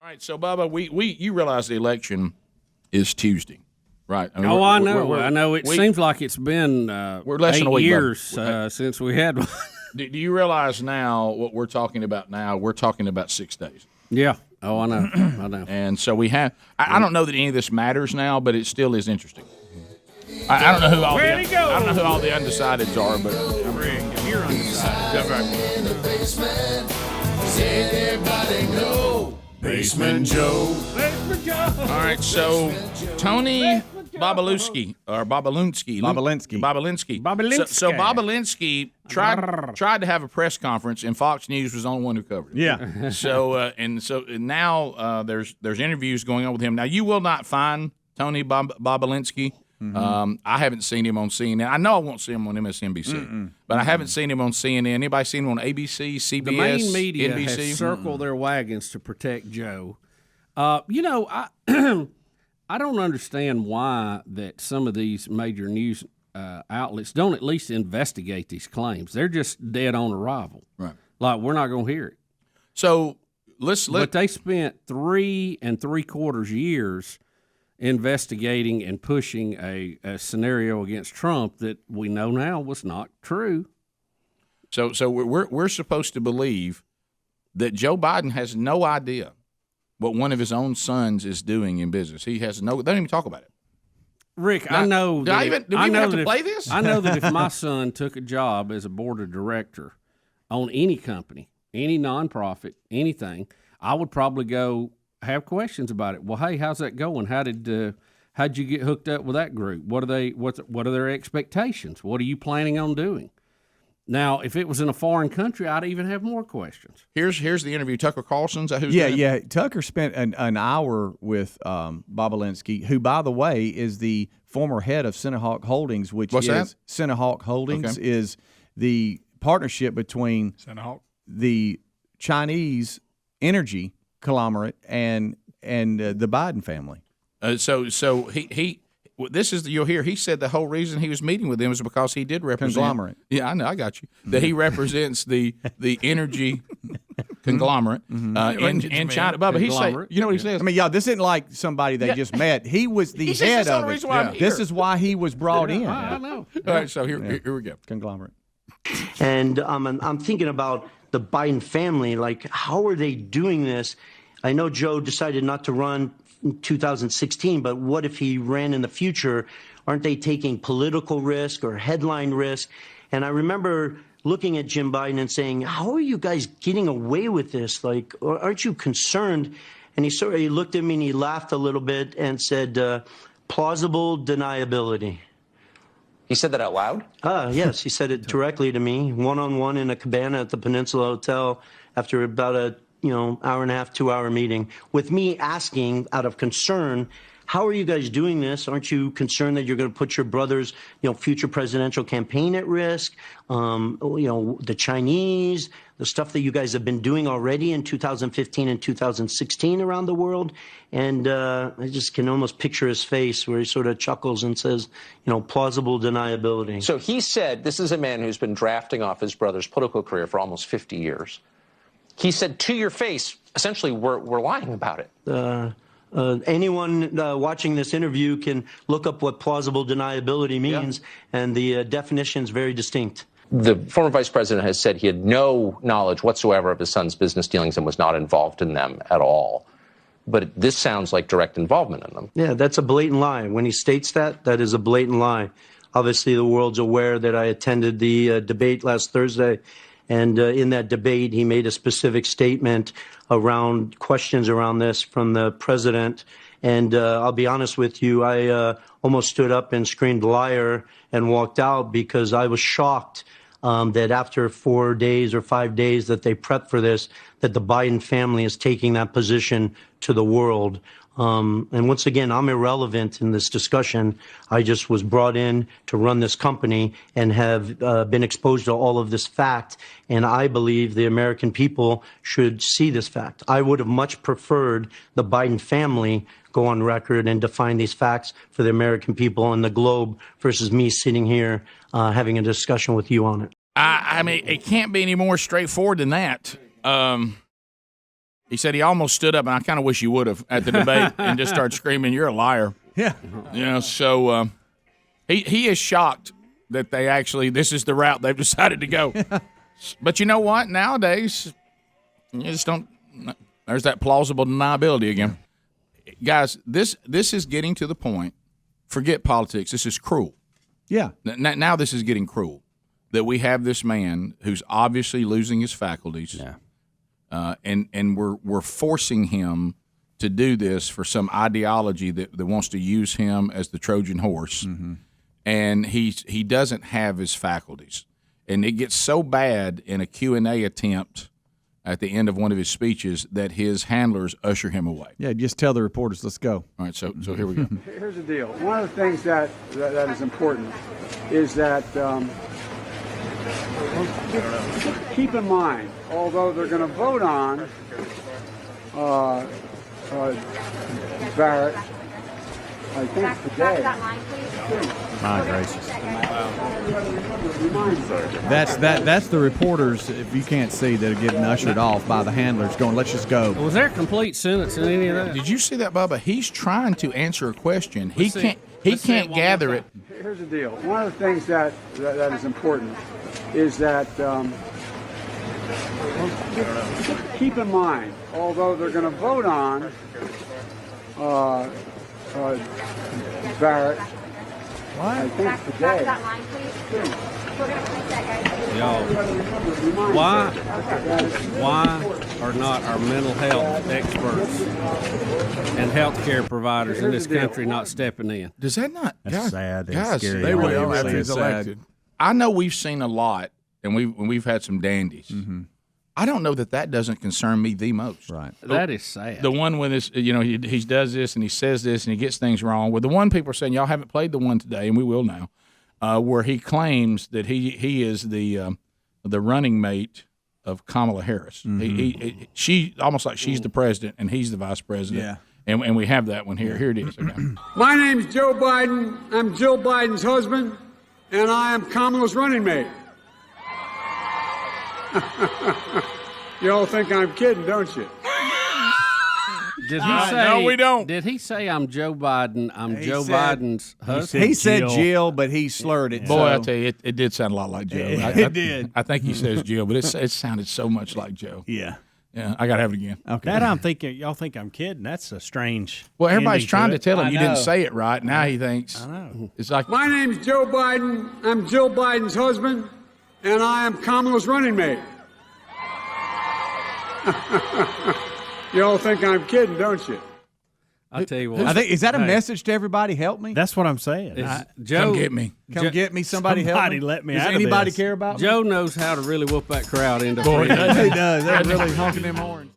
All right, so Bubba, you realize the election is Tuesday, right? I mean, I know. It seems like it's been we're less than a 8 week, years since we had one. Do you realize now what we're talking about now? We're talking about 6 days. Yeah. Oh, I know. I know. And so we have. I don't know that any of this matters now, but it still is interesting. I don't know who all I don't know who all the undecideds are, but you're undecided. Basement Joe. All right, so Tony Bobulinski. So Bobulinski tried to have a press conference, and Fox News was the only one who covered it. Yeah. So now there's interviews going on with him. Now you will not find Tony Bobulinski. I haven't seen him on CNN. I know I won't see him on MSNBC, but I haven't seen him on CNN. Anybody seen him on ABC, CBS, the main media NBC? has circled their wagons to protect Joe. I don't understand why that some of these major news outlets don't at least investigate these claims. They're just dead on arrival. Right. Like, we're not going to hear it. So But they spent 3 3/4 years investigating and pushing a scenario against Trump that we know now was not true. So we're supposed to believe that Joe Biden has no idea what one of his own sons is doing in business. He has no. They don't even talk about it. Rick, I know. Do we even have to play this? I know that if my son took a job as a board of director on any company, any nonprofit, anything, I would probably go have questions about it. Well, hey, how's that going? How'd you get hooked up with that group? What are their expectations? What are you planning on doing? Now, if it was in a foreign country, I'd even have more questions. Here's the interview. Tucker Carlson's. Who's yeah. Tucker spent an hour with Bobulinski, who, by the way, is the former head of Senahawk Holdings, which Senahawk Holdings is the partnership between the Chinese energy conglomerate and the Biden family. So he this is you'll hear he said the whole reason he was meeting with them was because he did represent conglomerate. Yeah, I know, I got you. That he represents the energy conglomerate in China. Bubba, he said, you know what he says? I mean, this isn't like somebody they just met. He was the head of it. This is why he was brought in. I know. All right, so here we go. Conglomerate. And I'm thinking about the Biden family. Like, how are they doing this? I know Joe decided not to run in 2016, but what if he ran in the future? Aren't they taking political risk or headline risk? And I remember looking at Jim Biden and saying, how are you guys getting away with this? Like, aren't you concerned? And he looked at me and he laughed a little bit and said, plausible deniability. He said that out loud? Yes, he said it directly to me, one-on-one in a cabana at the Peninsula Hotel after about a hour and a half, 2-hour meeting, with me asking out of concern, how are you guys doing this? Aren't you concerned that you're going to put your brother's, future presidential campaign at risk? The Chinese, the stuff that you guys have been doing already in 2015 and 2016 around the world. And I just can almost picture his face where he sort of chuckles and says, plausible deniability. So he said, this is a man who's been drafting off his brother's political career for almost 50 years. He said to your face, essentially, we're lying about it. Anyone watching this interview can look up what plausible deniability means, and the definition is very distinct. The former vice president has said he had no knowledge whatsoever of his son's business dealings and was not involved in them at all. But this sounds like direct involvement in them. Yeah, that's a blatant lie. When he states that is a blatant lie. Obviously, the world's aware that I attended the debate last Thursday. And in that debate, he made a specific statement around questions around this from the president. And I'll be honest with you, I almost stood up and screamed liar and walked out because I was shocked that after 4 days or 5 days that they prepped for this, that the Biden family is taking that position to the world. And once again, I'm irrelevant in this discussion. I just was brought in to run this company and have been exposed to all of this fact. And I believe the American people should see this fact. I would have much preferred the Biden family go on record and define these facts for the American people and the globe versus me sitting here having a discussion with you on it. I mean, it can't be any more straightforward than that. He said he almost stood up, and I kind of wish he would have at the debate and just started screaming, "You're a liar!" Yeah, So he is shocked that this is the route they've decided to go. But you know what? Nowadays, you just don't. There's that plausible deniability again, guys. This is getting to the point. Forget politics. This is cruel. Yeah. Now this is getting cruel that we have this man who's obviously losing his faculties. Yeah. And we're forcing him to do this for some ideology that wants to use him as the Trojan horse, and he doesn't have his faculties, and it gets so bad in a Q&A attempt at the end of one of his speeches that his handlers usher him away. Yeah, just tell the reporters, let's go. All right, so here we go. Here's the deal. One of the things that is important is that keep in mind, although they're going to vote on Barrett, I think today. My gracious. That's the reporters, if you can't see, that are getting ushered off by the handlers going, let's just go. Was there a complete sentence in any of that? Did you see that, Bubba? He's trying to answer a question. He can't gather it. Here's the deal. One of the things that is important is that keep in mind, although they're going to vote on Barrett, I think today. Y'all, why are not our mental health experts and healthcare providers in this country not stepping in? Does that not? That's sad and guys, scary. they really all are at after once. he's elected. I know we've seen a lot, and we've had some dandies. I don't know that doesn't concern me the most. Right. That is sad. The one with this, he does this and he says this and he gets things wrong. Well, the one people are saying, y'all haven't played the one today, and we will now, where he claims that he is the running mate of Kamala Harris. She almost like she's the president and he's the vice president. Yeah. And we have that one here. Here it is. Okay. My name's Joe Biden. I'm Jill Biden's husband, and I am Kamala's running mate. You all think I'm kidding, don't you? Did he say? No, we don't. Did he say I'm Joe Biden? I'm Joe said- Biden's husband. He said Jill, but he slurred it. Boy, I so. tell you, it did sound a lot like Joe. It did. I think he says Jill, but it sounded so much like Joe. Yeah. Yeah, I got to have it again. Okay. That I'm thinking, y'all think I'm kidding. That's a strange. Well, everybody's ending trying to it. tell him I you know. didn't say it right. Now he thinks. I know. It's like, My name's Joe Biden. I'm Jill Biden's husband, and I am Kamala's running mate. You all think I'm kidding, don't you? I tell you what. I think, is that a Hey. message to everybody? Help me. That's what I'm saying. Joe, come get me. Come get me. Somebody help Somebody me. let me Does out of anybody this. care about Joe knows how to really whoop that crowd into Boy, freedom. doesn't me? He does. They're really honking them horns.